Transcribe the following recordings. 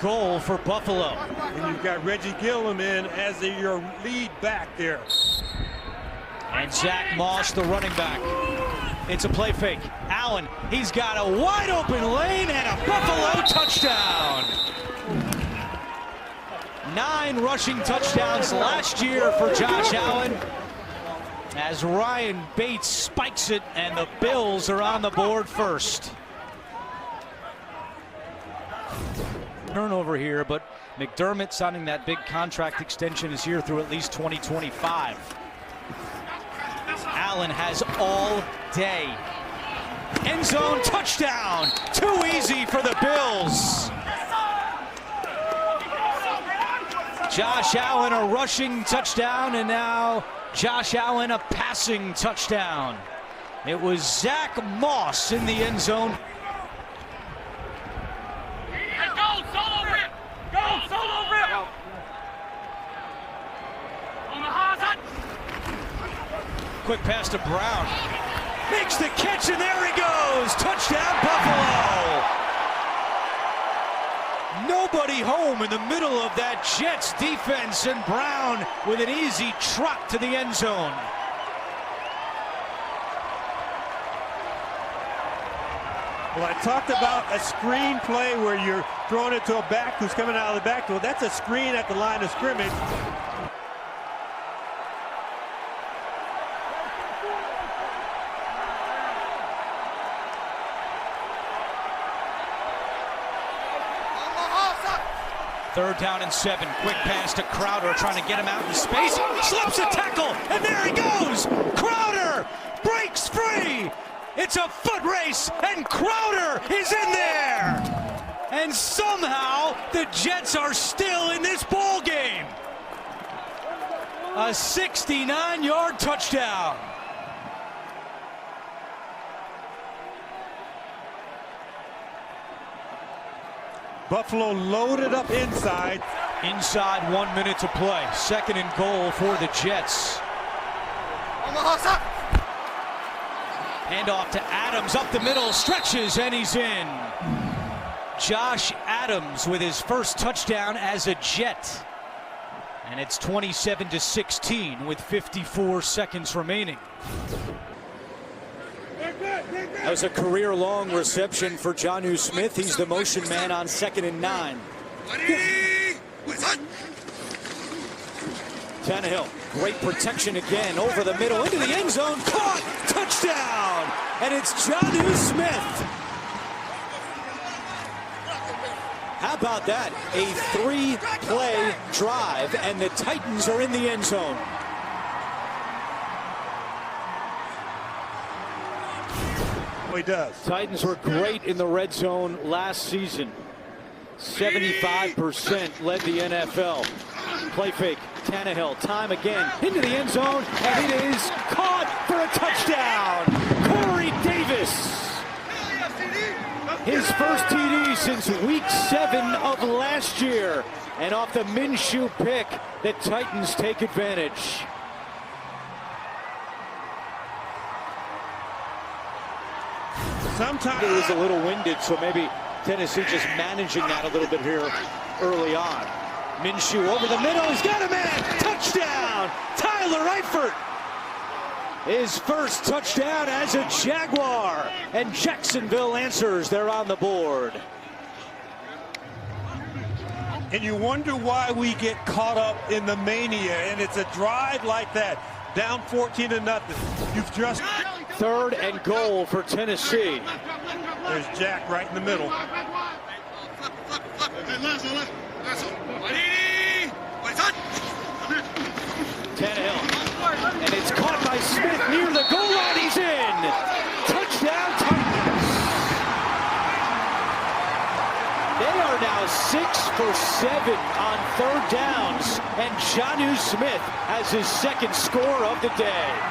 goal for Buffalo. And you've got Reggie Gillum in as your lead back there. And Zach Moss, the running back. It's a play fake. Allen, he's got a wide open lane and a Buffalo touchdown. 9 rushing touchdowns last year for Josh Allen, as Ryan Bates spikes it and the Bills are on the board first. Turnover here, but McDermott signing that big contract extension is here through at least 2025. Allen has all day. End zone touchdown. Too easy for the Bills. Josh Allen a rushing touchdown, and now Josh Allen a passing touchdown. It was Zach Moss in the end zone. Quick pass to Brown. Makes the catch, and there he goes. Touchdown, Buffalo. Nobody home in the middle of that Jets defense, and Brown with an easy trot to the end zone. Well, I talked about a screen play where you're throwing it to a back who's coming out of the backfield. That's a screen at the line of scrimmage. Third down and 7. Quick pass to Crowder, trying to get him out in space. Slips a tackle, and there he goes. Crowder breaks free. It's a foot race, and Crowder is in there. And somehow the Jets are still in this ball game. A 69-yard touchdown. Buffalo loaded up inside. Inside 1 minute to play. Second and goal for the Jets. Handoff to Adams up the middle, stretches, and he's in. Josh Adams with his first touchdown as a Jet. And it's 27-16 with 54 seconds remaining. That was a career-long reception for Jonnu Smith. He's the motion man on 2nd and 9. Tannehill, great protection again, over the middle, into the end zone, caught, touchdown! And it's Jonnu Smith. How about that? A 3-play drive, and the Titans are in the end zone. He does. Titans were great in the red zone last season. 75% led the NFL. Play fake, Tannehill, time again, into the end zone, and it is caught for a touchdown. Corey Davis. His first TD since week 7 of last year. And off the Minshew pick, the Titans take advantage. Sometimes it was a little winded, so maybe Tennessee just managing that a little bit here early on. Minshew over the middle, he's got a man, touchdown! Tyler Eifert! His first touchdown as a Jaguar, and Jacksonville answers, they're on the board. And you wonder why we get caught up in the mania, and it's a drive like that, down 14-0. You've just... 3rd and goal for Tennessee. There's Jack right in the middle. Tannehill, and it's caught by Smith near the goal line. He's in. Touchdown Titans. They are now 6 for 7 on 3rd downs, and Jonnu Smith has his 2nd score of the day.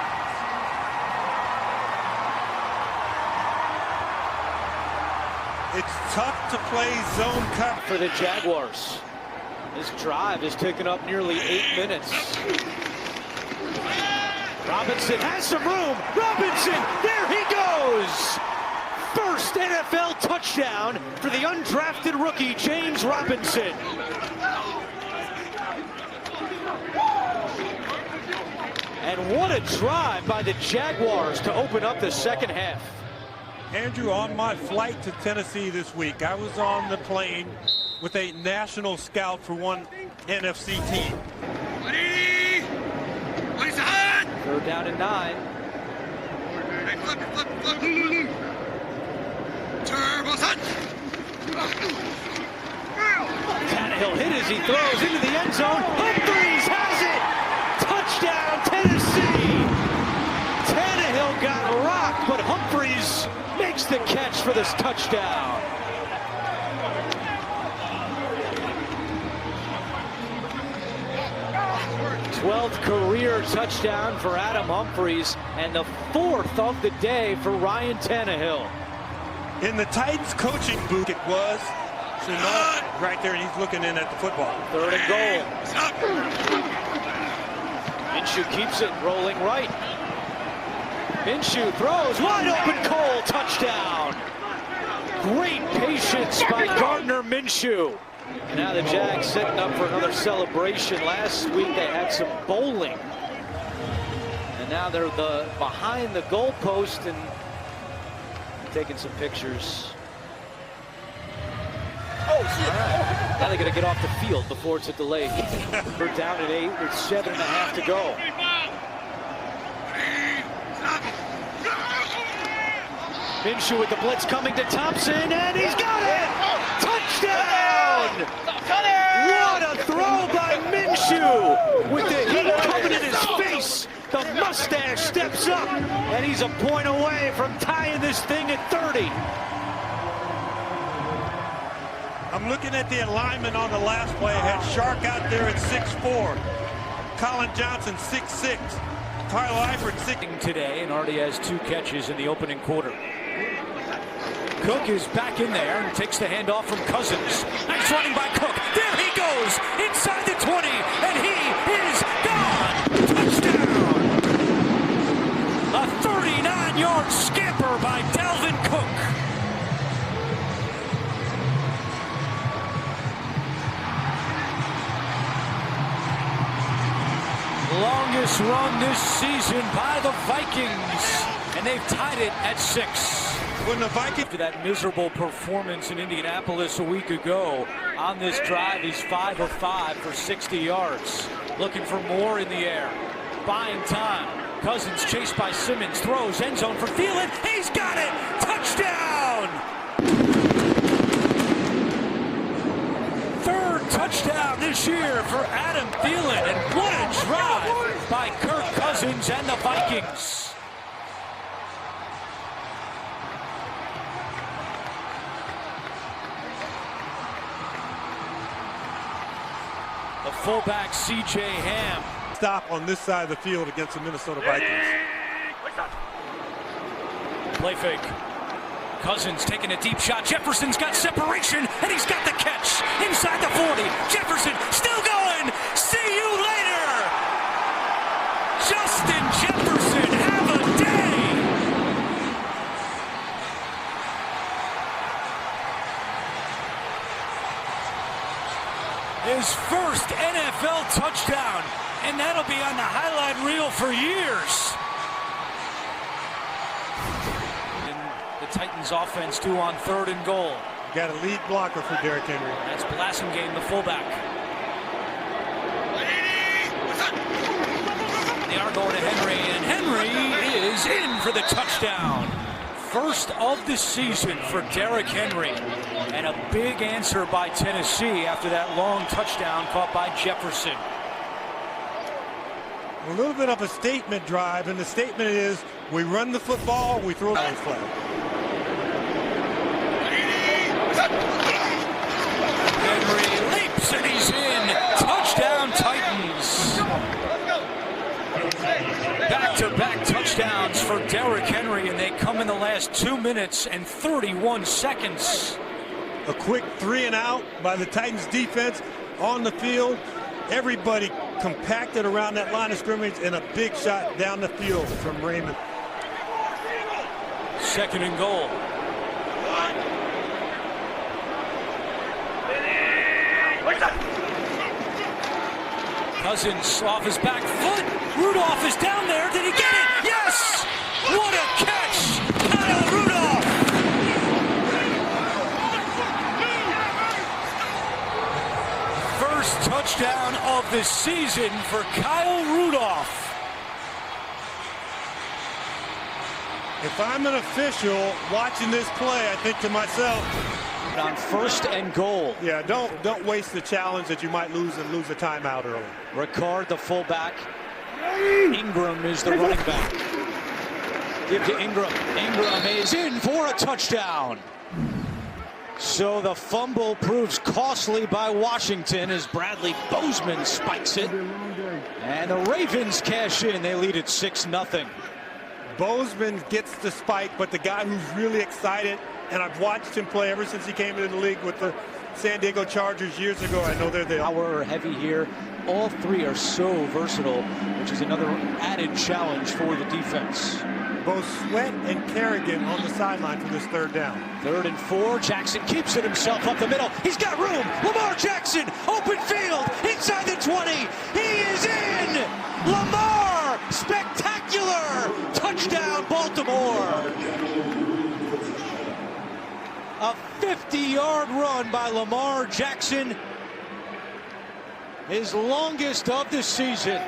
It's tough to play zone cover for the Jaguars. This drive has taken up nearly 8 minutes. Robinson has some room. Robinson, there he goes. first NFL touchdown for the undrafted rookie, James Robinson. And what a drive by the Jaguars to open up the second half. Andrew, on my flight to Tennessee this week, I was on the plane with a national scout for one NFC team. Third down and 9. Tannehill hit as he throws into the end zone. Humphries has it! Touchdown, Tennessee! Tannehill got rocked, but Humphries makes the catch for this touchdown. Twelfth career touchdown for Adam Humphries, and the 4th of the day for Ryan Tannehill. In the Titans coaching booth, it was right there, and he's looking in at the football. 3rd and goal. Minshew keeps it rolling right. Minshew throws, wide open Cole, touchdown. Great patience by Gardner Minshew. And now the Jags setting up for another celebration. Last week they had some bowling. And now they're behind the goalpost and taking some pictures. Oh, right. Now they're going to get off the field before it's a delay. We're down at 8 with 7.5 to go. Minshew with the blitz coming to Thompson, and he's got it! Touchdown! What a throw by Minshew! With the heat coming in his face, the mustache steps up, and he's a point away from tying this thing at 30. I'm looking at the alignment on the last play. It had Shark out there at 6'4", Colin Johnson 6'6", Tyler Eifert 6'. Today, and already has 2 catches in the opening quarter. Cook is back in there and takes the handoff from Cousins. Nice running by Cook. There he goes inside the 20, and he is gone. Touchdown! A 39-yard scamper by Dalvin Cook. Longest run this season by the Vikings, and they've tied it at 6. When the Vikings, after that miserable performance in Indianapolis a week ago, on this drive he's 5 of 5 for 60 yards. Looking for more in the air. Buying time. Cousins chased by Simmons, throws end zone for Thielen. He's got it! Touchdown! 3rd touchdown this year for Adam Thielen, and what a drive by Kirk Cousins and the Vikings. The fullback, C.J. Ham. Stop on this side of the field against the Minnesota Vikings. Play fake. Cousins taking a deep shot. Jefferson's got separation, and he's got the catch inside the 40. Jefferson still going. See you later. Justin Jefferson, have a day. His first NFL touchdown, and that'll be on the highlight reel for years. And the Titans offense too on 3rd and goal. Got a lead blocker for Derrick Henry. That's Blasingame, the fullback. They are going to Henry, and Henry is in for the touchdown. First of the season for Derrick Henry, and a big answer by Tennessee after that long touchdown caught by Jefferson. A little bit of a statement drive, and the statement is, we run the football, we throw the flag. Henry leaps, and he's in. Touchdown, Titans. Back-to-back touchdowns for Derrick Henry, and they come in the last 2 minutes and 31 seconds. A quick 3 and out by the Titans defense on the field. Everybody compacted around that line of scrimmage, and a big shot down the field from Raymond. 2nd and goal. Cousins off his back foot. Rudolph is down there. Did he get it? Yes! What a catch! Kyle Rudolph! First touchdown of the season for Kyle Rudolph. If I'm an official watching this play, I think to myself, On 1st and goal. yeah, don't waste the challenge that you might lose and lose a timeout early. Ricard, the fullback. Ingram is the running back. Give to Ingram. Ingram is in for a touchdown. So the fumble proves costly by Washington as Bradley Bozeman spikes it. And the Ravens cash in. They lead at 6-0. Bozeman gets the spike, but the guy who's really excited, and I've watched him play ever since he came into the league with the San Diego Chargers years ago. I know they're the Power heavy here. All three are so versatile, which is another added challenge for the defense. both Sweat and Kerrigan on the sideline for this 3rd down. 3rd and 4. Jackson keeps it himself up the middle. He's got room. Lamar Jackson, open field, inside the 20. He is in. Lamar, spectacular. Touchdown, Baltimore. A 50-yard run by Lamar Jackson. His longest of the season.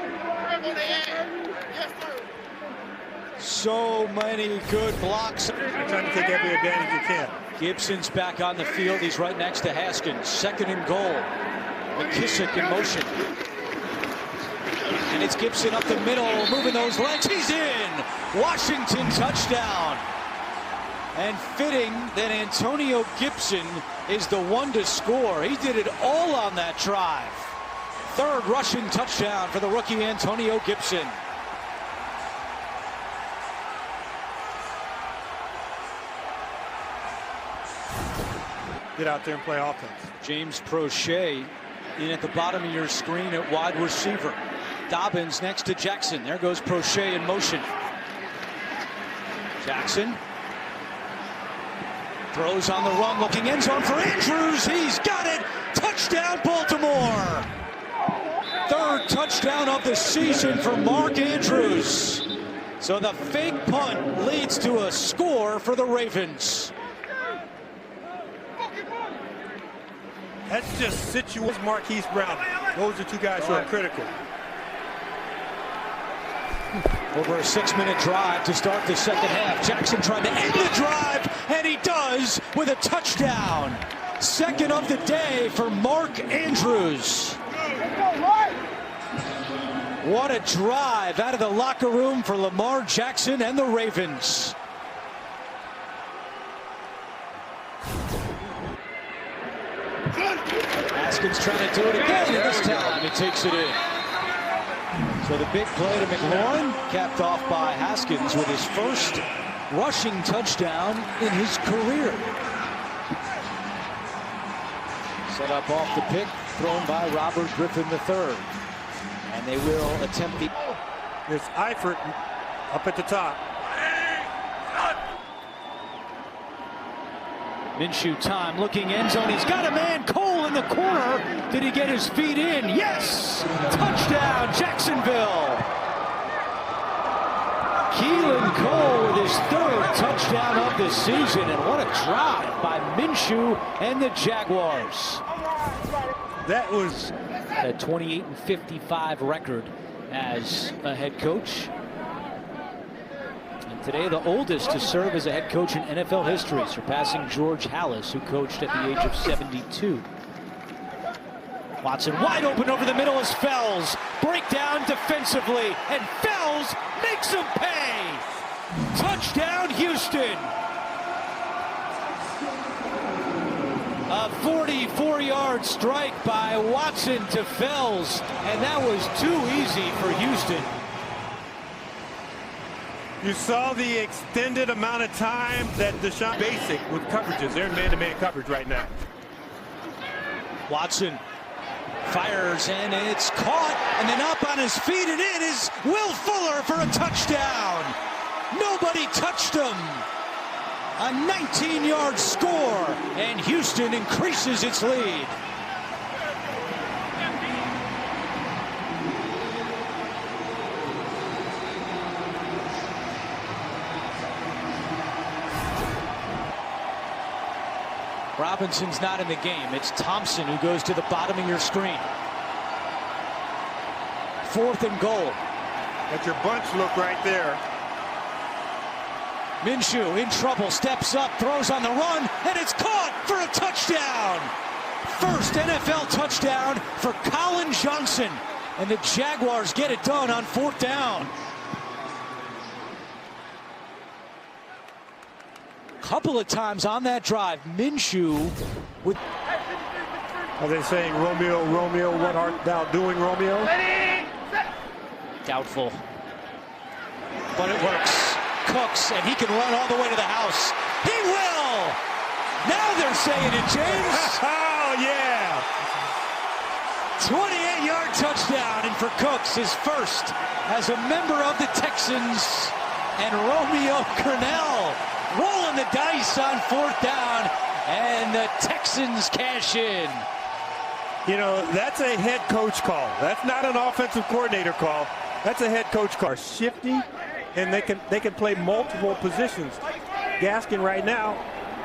So many good blocks. You're trying to take every advantage you can. Gibson's back on the field. He's right next to Haskins. 2nd and goal. McKissick in motion. And it's Gibson up the middle, moving those legs. He's in. Washington touchdown. And fitting that Antonio Gibson is the one to score. He did it all on that drive. 3rd rushing touchdown for the rookie Antonio Gibson. Get out there and play offense. James Prochet in at the bottom of your screen at wide receiver. Dobbins next to Jackson. There goes Prochet in motion. Jackson throws on the run, looking end zone for Andrews. He's got it. Touchdown, Baltimore. 3rd touchdown of the season for Mark Andrews. So the fake punt leads to a score for the Ravens. That's just situated. Marquise Brown. Those are 2 guys who are critical. Over a 6-minute drive to start the 2nd half. Jackson trying to end the drive, and he does with a touchdown. 2nd of the day for Mark Andrews. What a drive out of the locker room for Lamar Jackson and the Ravens. Haskins trying to do it again, and this time he takes it in. So the big play to McLaurin, capped off by Haskins with his 1st rushing touchdown in his career. Set up off the pick, thrown by Robert Griffin III. And they will attempt the... There's Eifert up at the top. Minshew time, looking end zone. He's got a man, Cole in the corner. Did he get his feet in? Yes! Touchdown, Jacksonville. Keelan Cole with his 3rd touchdown of the season. And what a drive by Minshew and the Jaguars. That was a 28-55 record as a head coach. Today, the oldest to serve as a head coach in NFL history, surpassing George Halas, who coached at the age of 72. Watson wide open over the middle as Fells. Breakdown defensively, and Fells makes him pay. Touchdown, Houston. A 44-yard strike by Watson to Fells, and that was too easy for Houston. You saw the extended amount of time that Deshaun basic with coverages. They're in man-to-man coverage right now. Watson fires, and it's caught, and then up on his feet, and in is Will Fuller for a touchdown. Nobody touched him. A 19-yard score, and Houston increases its lead. Robinson's not in the game. It's Thompson who goes to the bottom of your screen. 4th and goal. Let your bunch look right there. Minshew in trouble, steps up, throws on the run, and it's caught for a touchdown. First NFL touchdown for Colin Johnson, and the Jaguars get it done on 4th down. Couple of times on that drive, Minshew with... Are they saying, Romeo, Romeo, what art thou doing, Romeo? Doubtful. But it works. Cooks, and he can run all the way to the house. He will! Now they're saying it, James. Oh, yeah! 28-yard touchdown, and for Cooks, his first as a member of the Texans. And Romeo Cornell rolling the dice on 4th down, and the Texans cash in. You know, that's a head coach call. That's not an offensive coordinator call. That's a head coach call. Shifty, and they can play multiple positions. Gaskin right now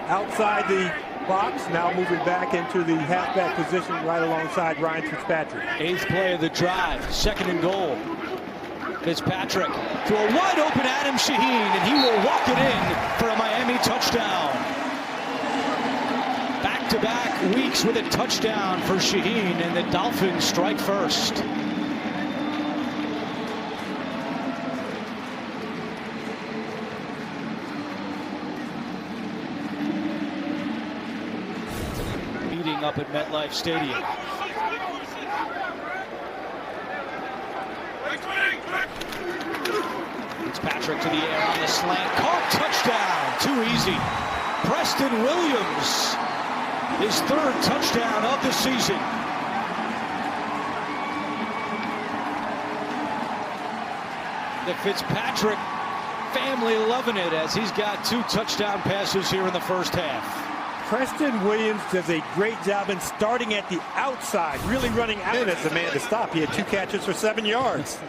outside the box, now moving back into the halfback position right alongside Ryan Fitzpatrick. 8th play of the drive, 2nd and goal. Fitzpatrick to a wide open Adam Shaheen, and he will walk it in for a Miami touchdown. Back-to-back weeks with a touchdown for Shaheen, and the Dolphins strike first. Meeting up at MetLife Stadium. Fitzpatrick to the air on the slant. Caught, touchdown. Too easy. Preston Williams, his 3rd touchdown of the season. The Fitzpatrick family loving it as he's got 2 touchdown passes here in the first half. Preston Williams does a great job in starting at the outside, really running out as the man to stop. He had 2 catches for 7 yards.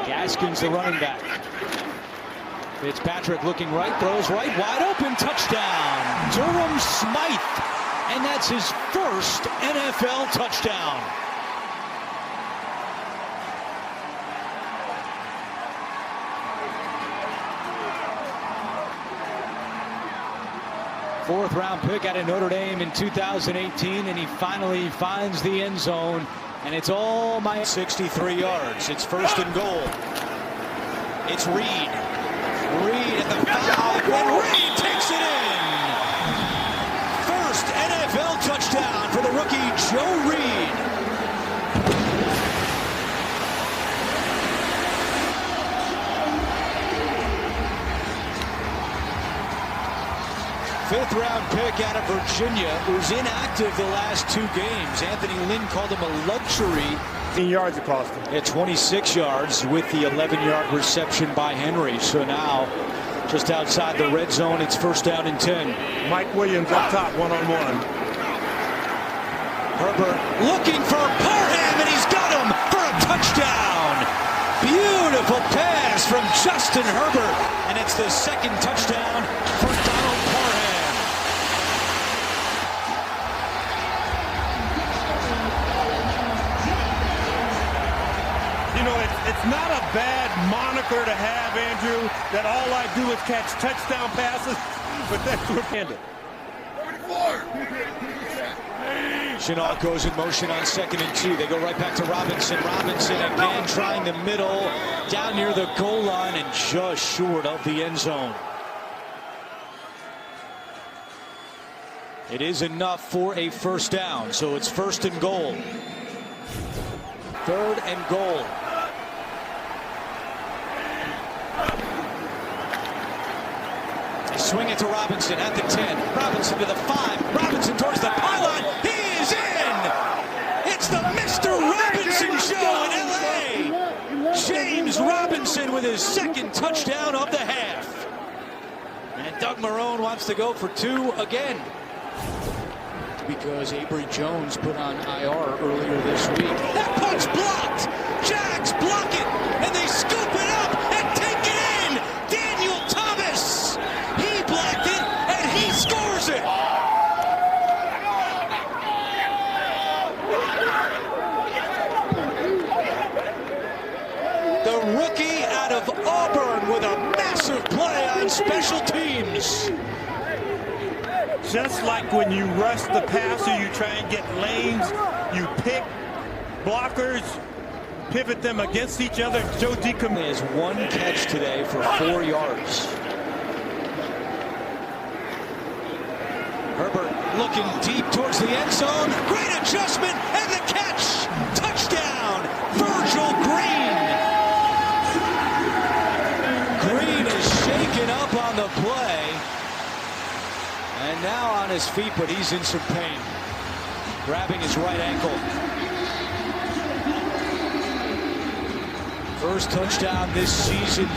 Gaskin's the running back. Fitzpatrick looking right, throws right, wide open, touchdown. Durham Smythe, and that's his first NFL touchdown. Fourth-round pick out of Notre Dame in 2018, and he finally finds the end zone, and it's all my 63 yards. It's 1st and goal. It's Reed. Reed at the 5, and Reed takes it in. First NFL touchdown for the rookie Joe Reed. Fifth-round pick out of Virginia, who's inactive the last 2 games. Anthony Lynn called him a luxury. 15 yards it cost him. At 26 yards with the 11-yard reception by Henry. So now, just outside the red zone, it's 1st down and 10. Mike Williams up top, one-on-one. Herbert looking for Parham, and he's got him for a touchdown. Beautiful pass from Justin Herbert, and it's the 2nd touchdown for Donald Parham. You know, it's not a bad moniker to have, Andrew, that all I do is catch touchdown passes, but that's short-handed. Chenault goes in motion on 2nd and 2. They go right back to Robinson. Robinson again trying the middle, down near the goal line and just short of the end zone. It is enough for a 1st down, so it's 1st and goal. 3rd and goal. They swing it to Robinson at the 10. Robinson to the 5. Robinson towards the pylon. He is in! It's the Mr. Robinson show in L.A. James Robinson with his 2nd touchdown of the half. And Doug Marrone wants to go for 2 again. Because Avery Jones put on IR earlier this week. That punt's blocked! Jags block it, and they scoop it up and take it in! Daniel Thomas! He blocked it, and he scored! rookie out of Auburn with a massive play on special teams. Just like when you rush the passer, you try and get lanes, you pick blockers, pivot them against each other. Joe Decom has one catch today for 4 yards. Herbert looking deep towards the end zone. Great adjustment and the catch. Touchdown, Virgil Green. Green is shaken up on the play. And now on his feet, but he's in some pain. Grabbing his right ankle. First touchdown this season.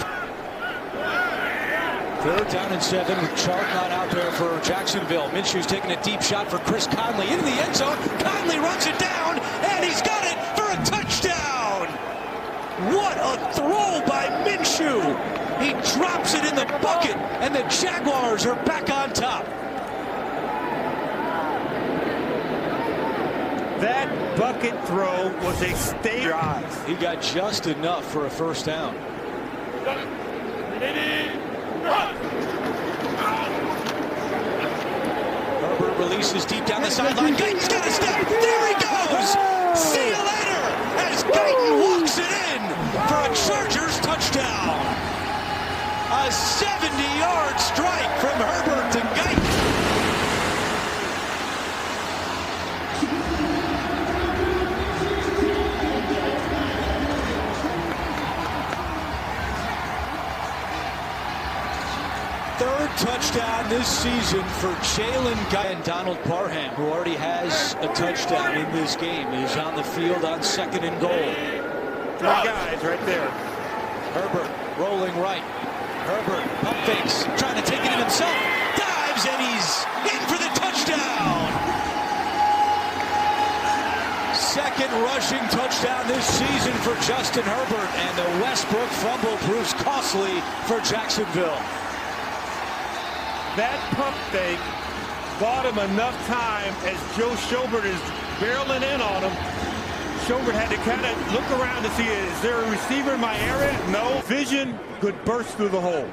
3rd down and 7 with Chark not out there for Jacksonville. Minshew's taking a deep shot for Chris Conley into the end zone. Conley runs it down, and he's got it for a touchdown. What a throw by Minshew. He drops it in the bucket, and the Jaguars are back on top. That bucket throw was a stay drive. He got just enough for a first down. Herbert releases deep down the sideline. Guyton's got a step. There he goes. See you later as Guyton walks it in for a Chargers touchdown. A 70-yard strike from Herbert to Guyton. Third touchdown this season for Jalen Guyton. And Donald Parham, who already has a touchdown in this game, is on the field on 2nd and goal. 3 guys right there. Herbert rolling right. Herbert pump fakes, trying to take it in himself. Dives, and he's in for the touchdown. 2nd rushing touchdown this season for Justin Herbert. And the Westbrook fumble proves costly for Jacksonville. That pump fake bought him enough time as Joe Schobert is barreling in on him. Schobert had to kind of look around to see, is there a receiver in my area? No. Vision could burst through the hole.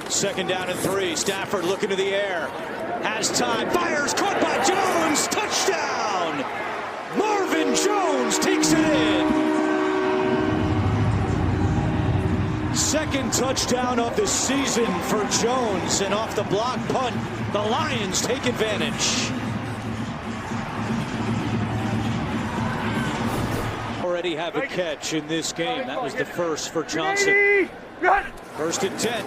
2nd down and 3. Stafford looking to the air. Has time. Fires. Caught by Jones. Touchdown. Marvin Jones takes it in. 2nd touchdown of the season for Jones, and off the block punt, the Lions take advantage. Already have a catch in this game. That was the first for Johnson. 1st and 10.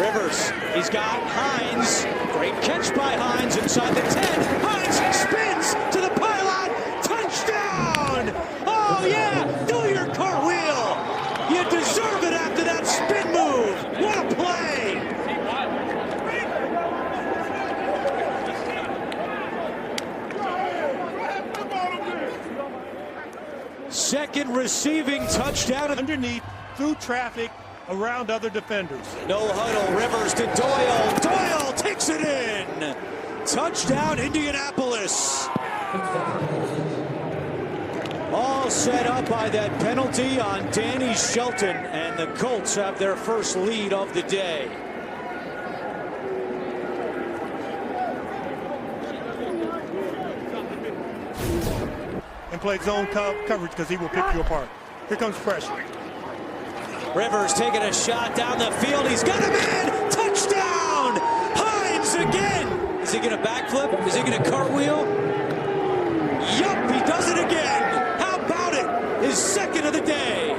Rivers, he's got Hines. Great catch by Hines inside the 10. Hines spins to the pylon. Touchdown! Oh yeah, do your cartwheel. You deserve it after that spin move. What a play! Second receiving touchdown. Underneath, through traffic, around other defenders. No huddle. Rivers to Doyle. Doyle takes it in. Touchdown, Indianapolis. All set up by that penalty on Danny Shelton, and the Colts have their first lead of the day. And play zone coverage because he will pick you apart. Here comes pressure. Rivers taking a shot down the field. He's got him in. Touchdown! Hines again. Is he going to backflip? Is he going to cartwheel? Yup, he does it again. How about it? His 2nd of the day.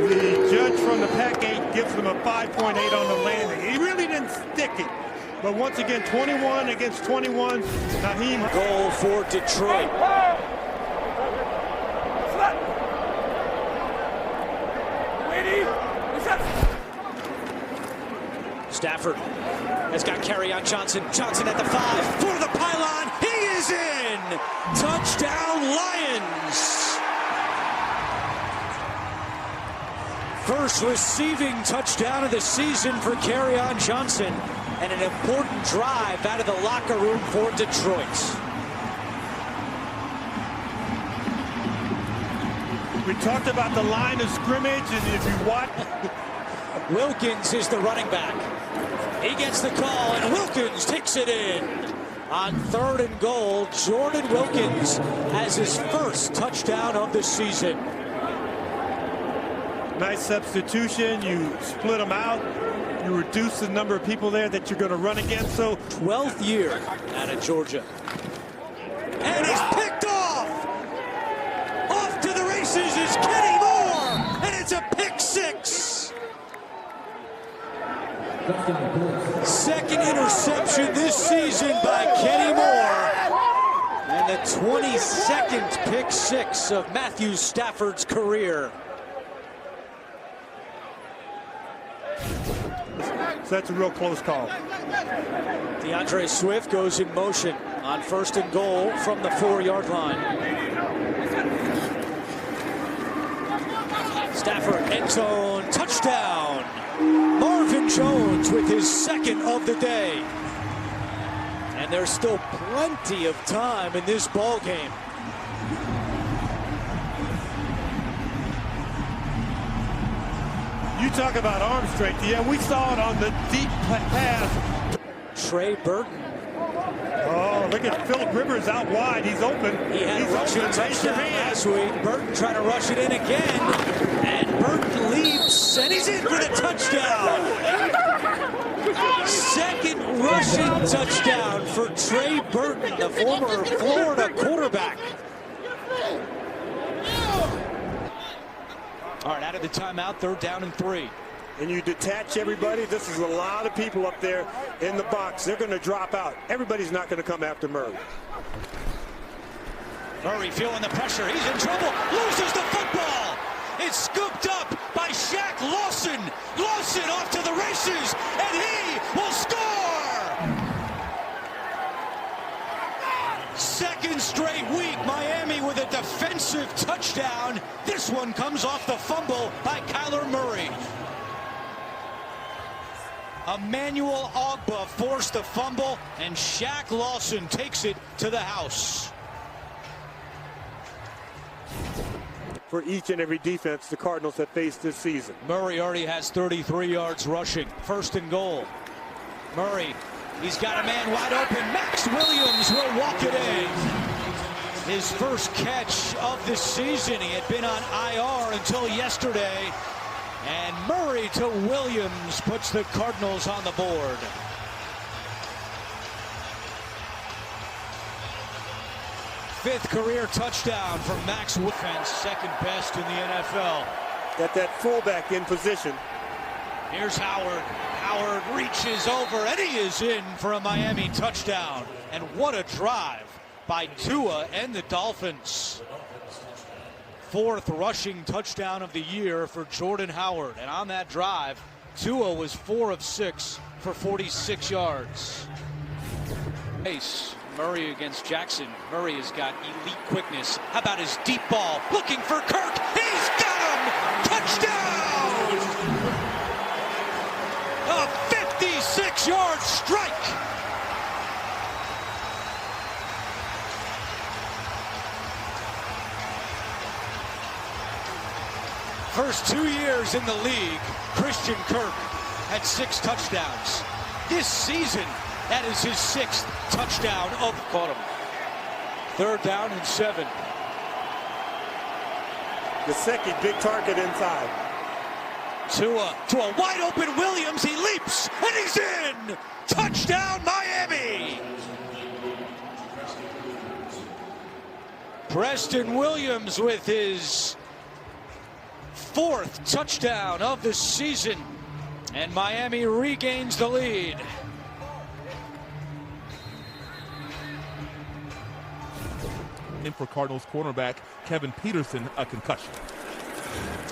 The judge from the Pac-8 gives him a 5.8 on the landing. He really didn't stick it. But once again, 21 against 21. Naheem. Goal for Detroit. Stafford has got carry on Johnson. Johnson at the 5 for the pylon. He is in. Touchdown, Lions. First receiving touchdown of the season for Kerryon Johnson, and an important drive out of the locker room for Detroit. We talked about the line of scrimmage, and if you watch... Wilkins is the running back. He gets the call, and Wilkins takes it in. On 3rd and goal, Jordan Wilkins has his first touchdown of the season. Nice substitution. You split them out. You reduce the number of people there that you're going to run against. So 12th year out of Georgia. And he's picked off! Off to the races is Kenny Moore! And it's a pick 6! Second interception this season by Kenny Moore. And the 22nd pick 6 of Matthew Stafford's career. So that's a real close call. DeAndre Swift goes in motion on 1st and goal from the 4-yard line. Stafford end zone touchdown. Marvin Jones with his 2nd of the day. And there's still plenty of time in this ball game. You talk about arm strength. Yeah, we saw it on the deep pass. Trey Burton. Oh, look at Phillip Rivers out wide. He's open. He had He's a rushing open. touchdown last week. Burton trying to rush it in again. And Burton leaps, and he's in for the touchdown. 2nd rushing touchdown for Trey Burton, the former Florida quarterback. All right, out of the timeout, 3rd down and 3. And you detach everybody. This is a lot of people up there in the box. They're going to drop out. Everybody's not going to come after Murray. Murray feeling the pressure. He's in trouble. Loses the football. It's scooped up by Shaq Lawson. Lawson off to the races, and he will score! 2nd straight week, Miami with a defensive touchdown. This one comes off the fumble by Kyler Murray. Emmanuel Ogbah forced the fumble, and Shaq Lawson takes it to the house. For each and every defense the Cardinals have faced this season. Murray already has 33 yards rushing. 1st and goal. Murray, he's got a man wide open. Max Williams will walk it in. His first catch of the season. He had been on IR until yesterday. And Murray to Williams puts the Cardinals on the board. Fifth career touchdown from Max Williams, 2nd best in the NFL. Got that fullback in position. Here's Howard. Howard reaches over, and he is in for a Miami touchdown. And what a drive by Tua and the Dolphins. 4th rushing touchdown of the year for Jordan Howard. And on that drive, Tua was 4 of 6 for 46 yards. Ace. Murray against Jackson. Murray has got elite quickness. How about his deep ball? Looking for Kirk. He's got him! Touchdown! A 56-yard strike! First 2 years in the league, Christian Kirk had 6 touchdowns. This season, that is his 6th touchdown of caught him. 3rd down and 7. Gesicki, big target inside. Tua to a wide open Williams. He leaps and he's in. Touchdown Miami. Preston Williams with his 4th touchdown of the season. And Miami regains the lead. In for Cardinals cornerback Kevin Peterson, a concussion.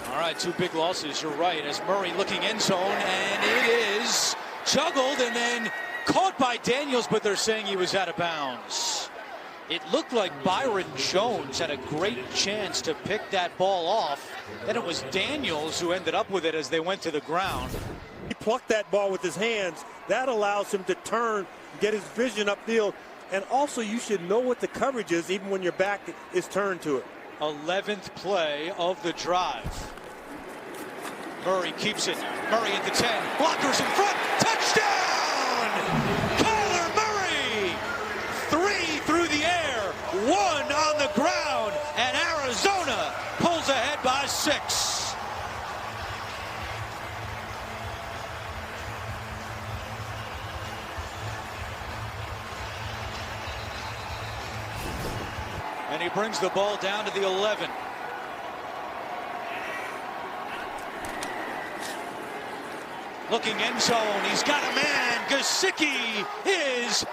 All right, 2 big losses. You're right. As Murray looking end zone, and it is juggled and then caught by Daniels, but they're saying he was out of bounds. It looked like Byron Jones had a great chance to pick that ball off. Then it was Daniels who ended up with it as they went to the ground. He plucked that ball with his hands. That allows him to turn, get his vision upfield. And also, you should know what the coverage is even when your back is turned to it. 11th play of the drive. Murray keeps it. Murray at the 10. Blockers in front. Touchdown! Kyler Murray! 3 through the air, 1 on the ground, and Arizona pulls ahead by 6. And he brings the ball down to the 11. Looking end zone, he's got a man. Gesicki is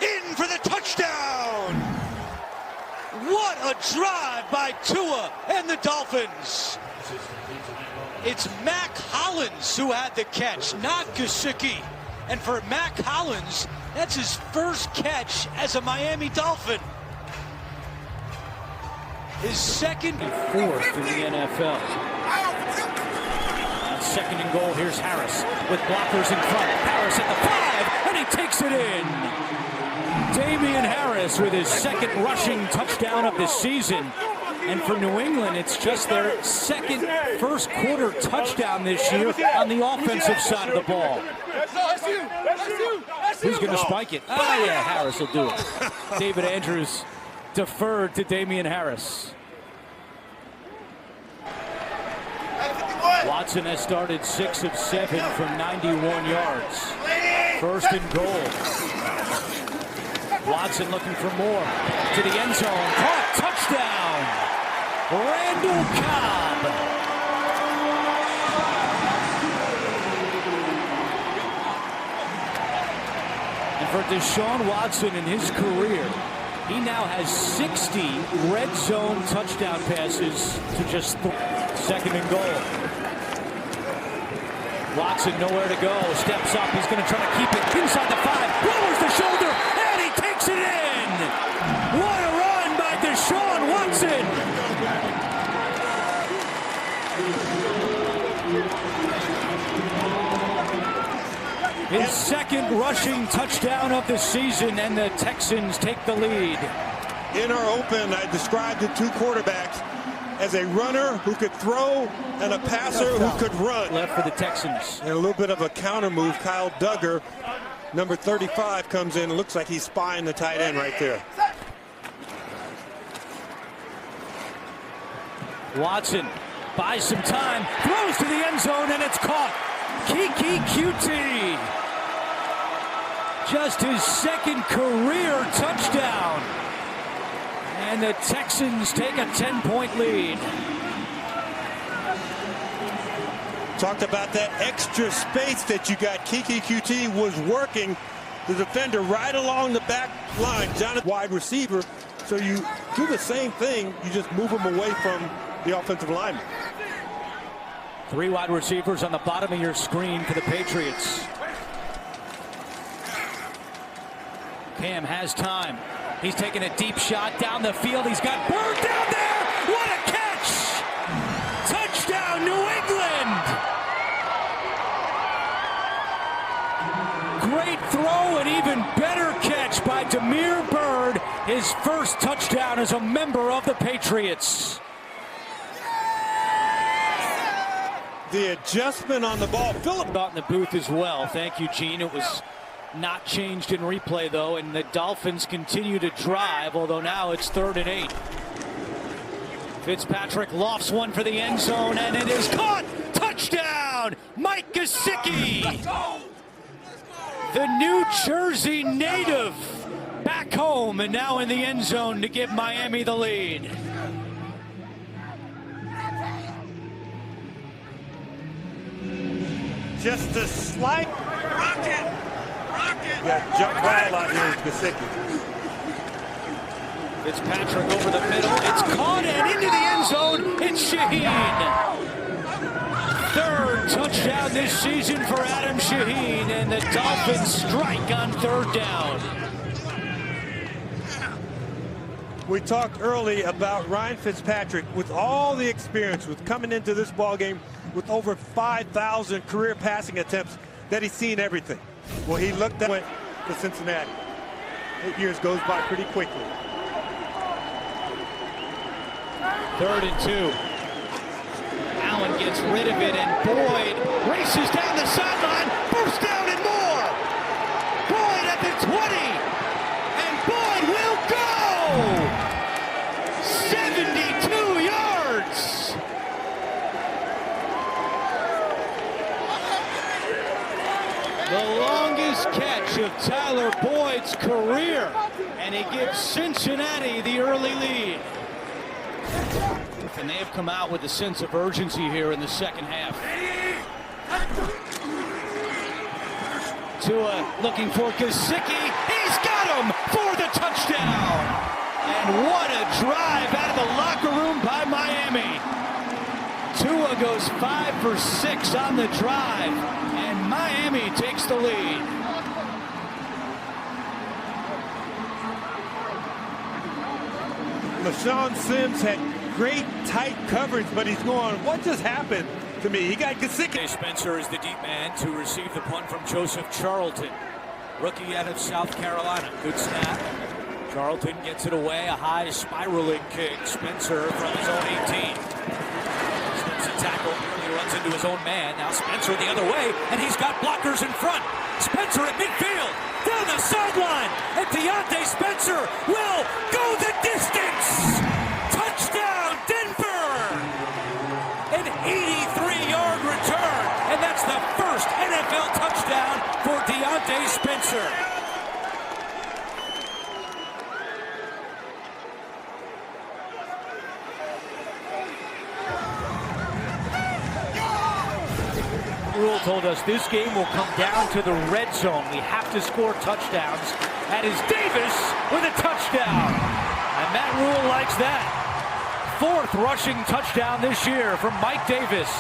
in for the touchdown. What a drive by Tua and the Dolphins. It's Mac Hollins who had the catch, not Gesicki. And for Mac Hollins, that's his first catch as a Miami Dolphin. His second and 4th in the NFL. Second and goal, here's Harris with blockers in front. Harris at the 5, and he takes it in. Damian Harris with his second rushing touchdown of the season. And for New England, it's just their second first quarter touchdown this year on the offensive side of the ball. Who's going to spike it? Oh, yeah, Harris will do it. David Andrews deferred to Damian Harris. Watson has started 6 of 7 from 91 yards. First and goal. Watson looking for more. To the end zone. Caught. Touchdown. Randall Cobb. And for Deshaun Watson in his career, he now has 60 red zone touchdown passes to just 3. Second and goal. Watson nowhere to go. Steps up. He's going to try to keep it inside the 5. Lowers the shoulder, and he takes it in. What a run by Deshaun Watson. His second rushing touchdown of the season, and the Texans take the lead. In our open, I described the 2 quarterbacks as a runner who could throw and a passer who could run. Left for the Texans. And a little bit of a counter move. Kyle Duggar, number 35, comes in. It looks like he's spying the tight end right there. Watson buys some time, throws to the end zone, and it's caught. Kiki QT. Just his second career touchdown. And the Texans take a 10-point lead. Talked about that extra space that you got. Kiki QT was working the defender right along the back line. Jonathan, wide receiver. So you do the same thing. You just move him away from the offensive lineman. 3 wide receivers on the bottom of your screen for the Patriots. Cam has time. He's taking a deep shot down the field. He's got Bird down there. What a catch! Touchdown, New England! Great throw and even better catch by Damiere Byrd. His first touchdown as a member of the Patriots. The adjustment on the ball. Phillip Out in the booth as well. Thank you, Gene. It was not changed in replay, though, and the Dolphins continue to drive, although now it's 3rd and 8. Fitzpatrick lofts one for the end zone, and it is caught! Touchdown! Mike Gesicki! The New Jersey native back home and now in the end zone to give Miami the lead. just a slight rocket. Yeah, jump ball out here with Gesicki. Fitzpatrick over the middle. It's caught and into the end zone. It's Shaheen. Third touchdown this season for Adam Shaheen, and the Dolphins strike on third down. We talked early about Ryan Fitzpatrick with all the experience with coming into this ball game with over 5,000 career passing attempts that he's seen everything. Well, he looked that way to Cincinnati. 8 years goes by pretty quickly. 3rd and 2. Allen gets rid of it, and Boyd races down the sideline, bursts down and more. Boyd at the 20, and Boyd will go! 72 yards! The longest catch of Tyler Boyd's career, and he gives Cincinnati the early lead. And they have come out with a sense of urgency here in the second half. Tua looking for Gesicki. He's got him for the touchdown. And what a drive out of the locker room by Miami. Tua goes 5 for 6 on the drive, and Miami takes the lead. LaShawn Sims had great tight coverage, but he's going, what just happened to me? He got Gesicki. Spencer is the deep man to receive the punt from Joseph Charlton, rookie out of South Carolina. Good snap. Charlton gets it away, a high spiraling kick. Spencer from his own 18. Slips a tackle, nearly runs into his own man. Now Spencer the other way, and he's got blockers in front. Spencer at midfield, down the sideline, and Deontay Spencer will go the distance. Touchdown, Denver! An 83-yard return, and that's the first NFL touchdown for Deontay Spencer. Rule told us this game will come down to the red zone. We have to score touchdowns. That is Davis with a touchdown. And Matt Rule likes that. 4th rushing touchdown this year from Mike Davis.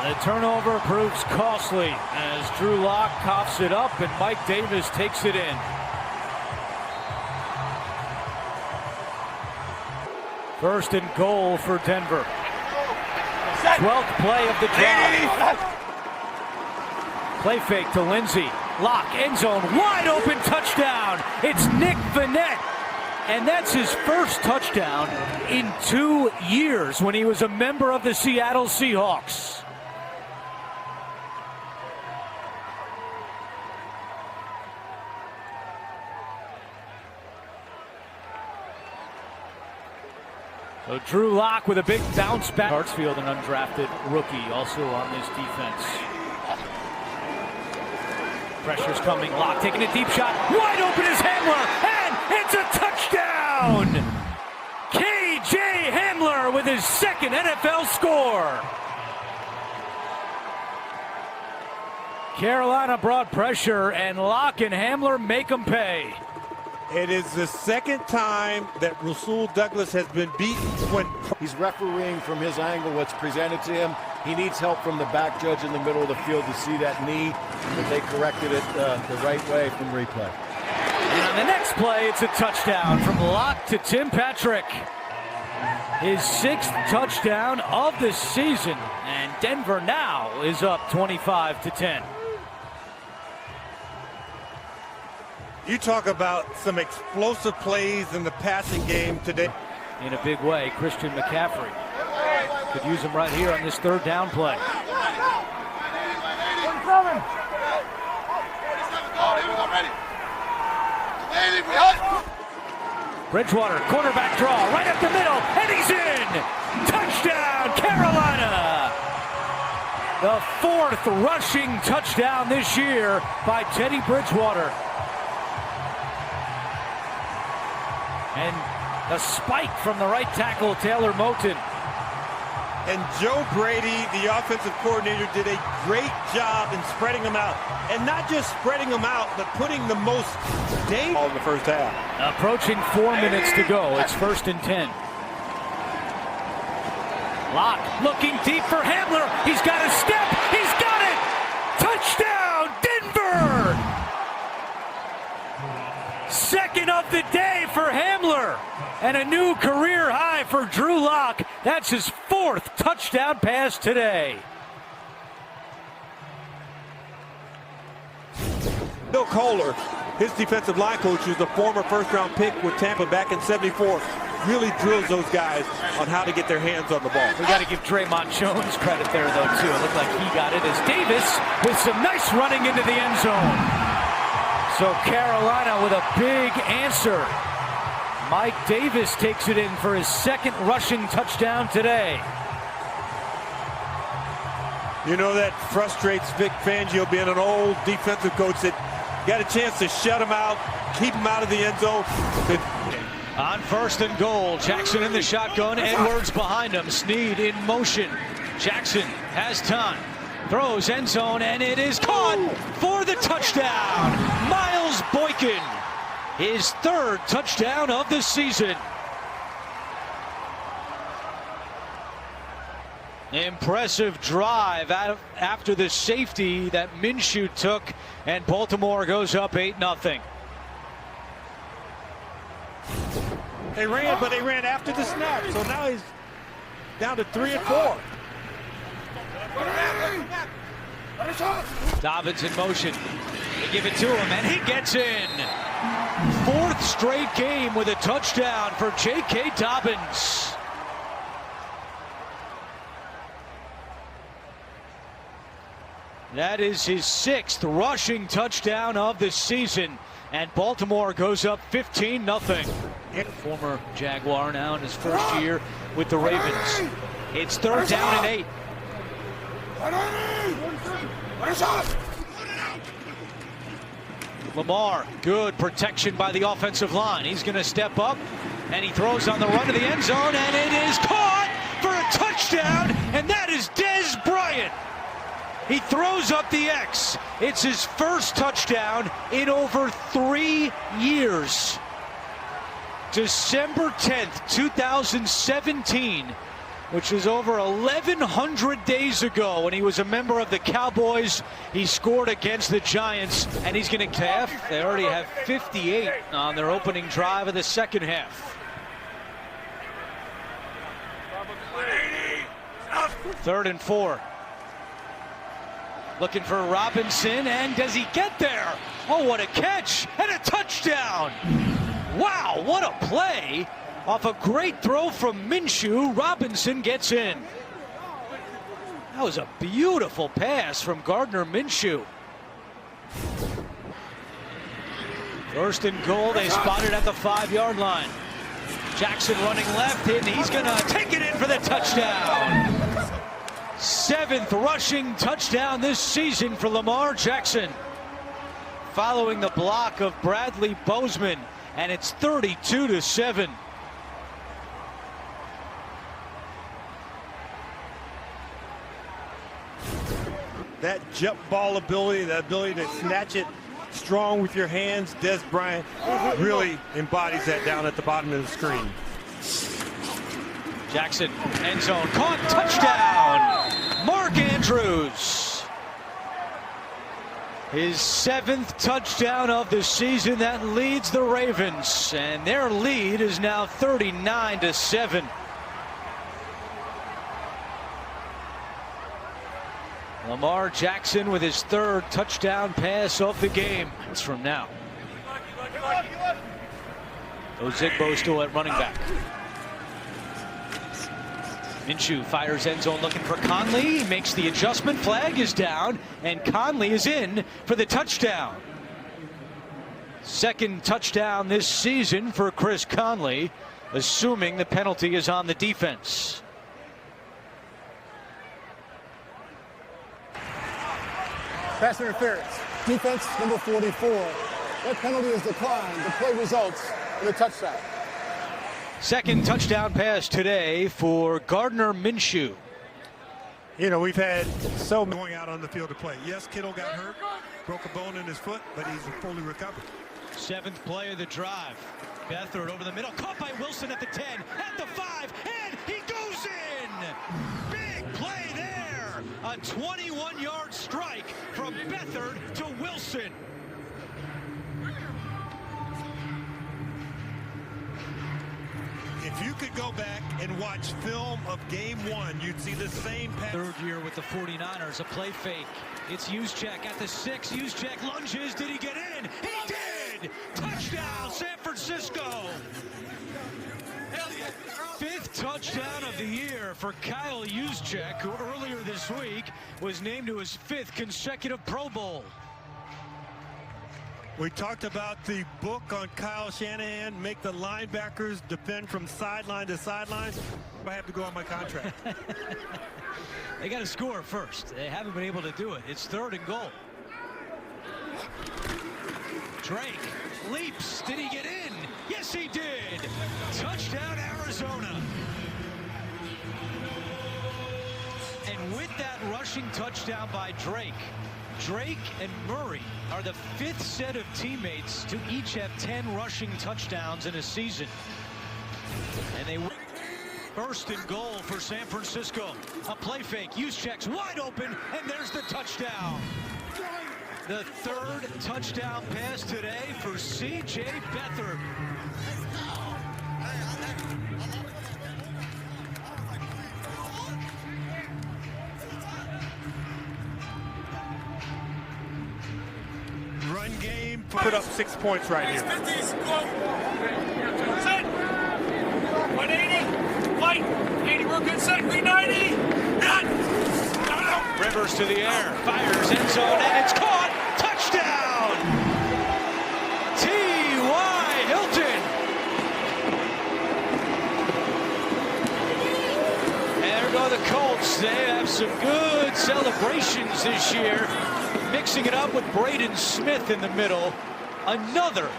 The turnover proves costly as Drew Lock coughs it up and Mike Davis takes it in. 1st and goal for Denver. 12th play of the drive. Play fake to Lindsey. Lock, end zone, wide open touchdown. It's Nick Vannett. And that's his first touchdown in 2 years when he was a member of the Seattle Seahawks. So Drew Lock with a big bounce back. Hartsfield, an undrafted rookie, also on this defense. Pressure's coming. Lock taking a deep shot. Wide open is Hamler, and it's a touchdown! K.J. Hamler with his 2nd NFL score. Carolina brought pressure, and Lock and Hamler make them pay. It is the 2nd time that Rasul Douglas has been beaten when he's refereeing from his angle what's presented to him. He needs help from the back judge in the middle of the field to see that knee, but they corrected it the right way from replay. And on the next play, it's a touchdown from Lock to Tim Patrick. His 6th touchdown of the season, and Denver now is up 25-10. you talk about some explosive plays in the passing game today. In a big way, Christian McCaffrey could use him right here on this 3rd down play. Bridgewater, quarterback draw, right up the middle, and he's in! Touchdown, Carolina! The 4th rushing touchdown this year by Teddy Bridgewater. And a spike from the right tackle, Taylor Moton. And Joe Brady, the offensive coordinator, did a great job in spreading them out. And not just spreading them out, but putting the most danger in the first half. Approaching 4 minutes to go. It's 1st and 10. Lock looking deep for Hamler. He's got a step. He's got it. Touchdown, Denver. 2nd of the day for Hamler. And a new career high for Drew Lock. That's his 4th touchdown pass today. Bill Kohler, his defensive line coach, who's the former first-round pick with Tampa back in '74, really drills those guys on how to get their hands on the ball. We got to give Draymond Jones credit there, though, too. It looked like he got it as Davis with some nice running into the end zone. So Carolina with a big answer. Mike Davis takes it in for his second rushing touchdown today. You know, that frustrates Vic Fangio, being an old defensive coach that got a chance to shut him out, keep him out of the end zone. On 1st and goal, Jackson in the shotgun, Edwards behind him, Snead in motion. Jackson has time, throws end zone, and it is caught for the touchdown. Miles Boykin, his 3rd touchdown of the season. Impressive drive after the safety that Minshew took, and Baltimore goes up 8-0. They ran, but they ran after the snap, so now he's down to 3 and 4. Dobbins in motion. They give it to him, and he gets in. 4th straight game with a touchdown for J.K. Dobbins. That is his 6th rushing touchdown of the season, and Baltimore goes up 15-0. Former Jaguar, now in his 1st year with the Ravens. It's 3rd down and 8. Lamar, good protection by the offensive line. He's going to step up, and he throws on the run to the end zone, and it is caught for a touchdown, and that is Dez Bryant. He throws up the X. It's his 1st touchdown in over 3 years. December 10th, 2017, which was over 1,100 days ago when he was a member of the Cowboys. He scored against the Giants, and he's going to half. They already have 58 on their opening drive of the second half. 3rd and 4. Looking for Robinson, and does he get there? Oh, what a catch, and a touchdown. Wow, what a play. Off a great throw from Minshew, Robinson gets in. That was a beautiful pass from Gardner Minshew. 1st and goal, they spot it at the 5-yard line. Jackson running left, and he's gonna take it in for the touchdown. 7th rushing touchdown this season for Lamar Jackson, following the block of Bradley Bozeman, and it's 32-7. That jump ball ability, that ability to snatch it strong with your hands, Dez Bryant really embodies that down at the bottom of the screen. Jackson, end zone, caught, touchdown, Mark Andrews. His 7th touchdown of the season, that leads the Ravens, and their lead is now 39-7. Lamar Jackson with his 3rd touchdown pass of the game. It's from now. Ozigbo still at running back. Minshew fires end zone looking for Conley, makes the adjustment, flag is down, and Conley is in for the touchdown. 2nd touchdown this season for Chris Conley, assuming the penalty is on the defense. Pass interference. Defense number 44. That penalty is declined. The play results in a touchdown. 2nd touchdown pass today for Gardner Minshew. You know, we've had so many going out on the field to play. Yes, Kittle got hurt, broke a bone in his foot, but he's fully recovered. 7th play of the drive. Beathard over the middle, caught by Wilson at the 10, at the 5, and he goes in! Big play there! A 21-yard strike from Beathard to Wilson. If If you could go back and watch film of game one, you'd see the same pattern. Third year with the 49ers, a play fake. It's Juszczyk at the 6. Juszczyk lunges. Did he get in? He did! Touchdown, San Francisco! 5th touchdown of the year for Kyle Juszczyk, who earlier this week was named to his 5th consecutive Pro Bowl. We talked about the book on Kyle Shanahan, make the linebackers defend from sideline to sideline. I have to go on my contract. They got to score first. They haven't been able to do it. It's 3rd and goal. Drake leaps. Did he get in? Yes, he did. Touchdown, Arizona. And with that rushing touchdown by Drake and Murray are the 5th set of teammates to each have 10 rushing touchdowns in a season. And they 1st and goal for San Francisco. A play fake. Juszczyk's wide open, and there's the touchdown. The 3rd touchdown pass today for C.J. Beathard. Run game, put up 6 points right here. Set. 180. Light. 80. We're good. Set. 390. Rivers to the air. Fires end zone, and it's caught. Touchdown. T.Y. Hilton. And there go the Colts. They have some good celebrations this year. Mixing it up with Braden Smith in the middle. Another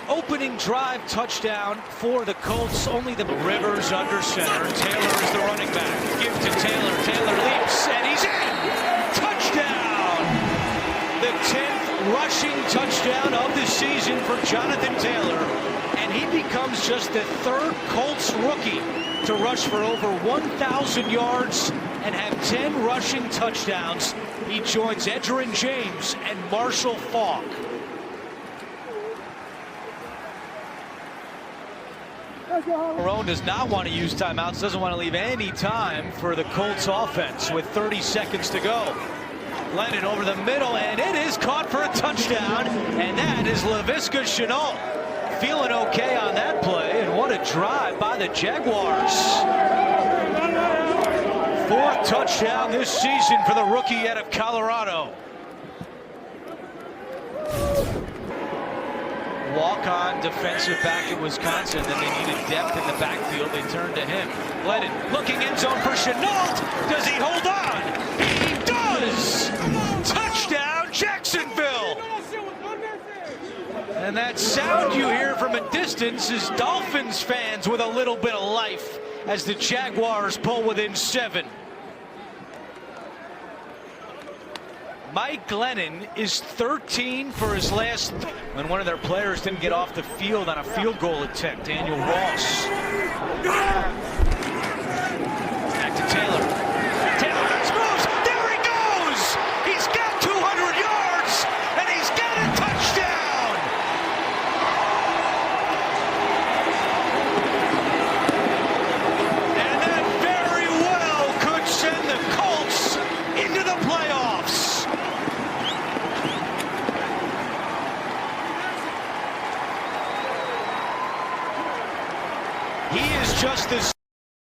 opening drive touchdown for the Colts. Only the Rivers under center. Taylor is the running back. Give to Taylor. Taylor leaps, and he's in. Touchdown. The 10th rushing touchdown of the season for Jonathan Taylor. And he becomes just the 3rd Colts rookie to rush for over 1,000 yards and have 10 rushing touchdowns. He joins Edgerrin James and Marshall Faulk. Marone does not want to use timeouts, doesn't want to leave any time for the Colts offense with 30 seconds to go. Lennon over the middle, and it is caught for a touchdown, and that is Laviska Shenault. Feeling okay on that play, and what a drive by the Jaguars. 4th touchdown this season for the rookie out of Colorado. Walk-on defensive back in Wisconsin, and they needed depth in the backfield. They turned to him. Lennon looking end zone for Shenault. Does he hold on? He does! Touchdown, Jacksonville! And that sound you hear from a distance is Dolphins fans with a little bit of life as the Jaguars pull within 7. Mike Glennon is 13 for his last when one of their players didn't get off the field on a field goal attempt. Daniel Ross. Back to Taylor. Taylor moves. There he goes. He's got 200 yards, and he's got a touchdown. And that very well could send the Colts into the playoffs. He is just as